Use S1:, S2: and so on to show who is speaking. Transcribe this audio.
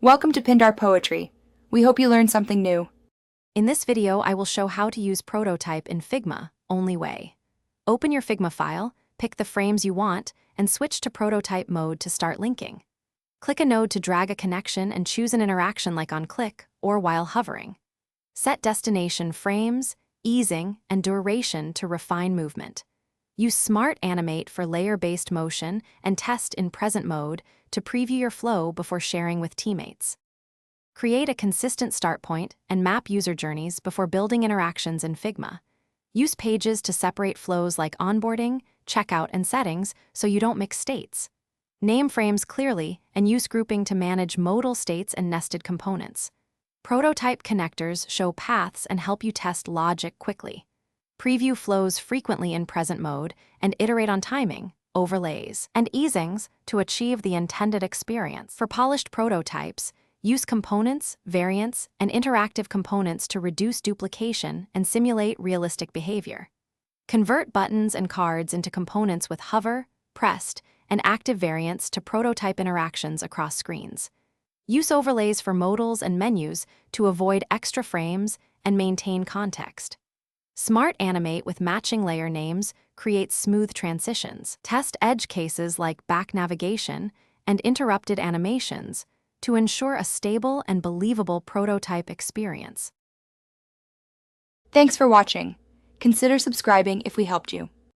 S1: Welcome to Pindar Poetry. We hope you learned something new.
S2: In this video, I will show how to use prototype in Figma, only way. Open your Figma file, pick the frames you want, and switch to prototype mode to start linking. Click a node to drag a connection and choose an interaction like on click or while hovering. Set destination frames, easing, and duration to refine movement. Use Smart Animate for layer-based motion and test in present mode to preview your flow before sharing with teammates. Create a consistent start point and map user journeys before building interactions in Figma. Use pages to separate flows like onboarding, checkout, and settings so you don't mix states. Name frames clearly and use grouping to manage modal states and nested components. Prototype connectors show paths and help you test logic quickly. Preview flows frequently in present mode and iterate on timing, overlays, and easings to achieve the intended experience. For polished prototypes, use components, variants, and interactive components to reduce duplication and simulate realistic behavior. Convert buttons and cards into components with hover, pressed, and active variants to prototype interactions across screens. Use overlays for modals and menus to avoid extra frames and maintain context. Smart Animate with matching layer names creates smooth transitions. Test edge cases like back navigation and interrupted animations to ensure a stable and believable prototype experience.
S1: Thanks for watching. Consider subscribing if we helped you.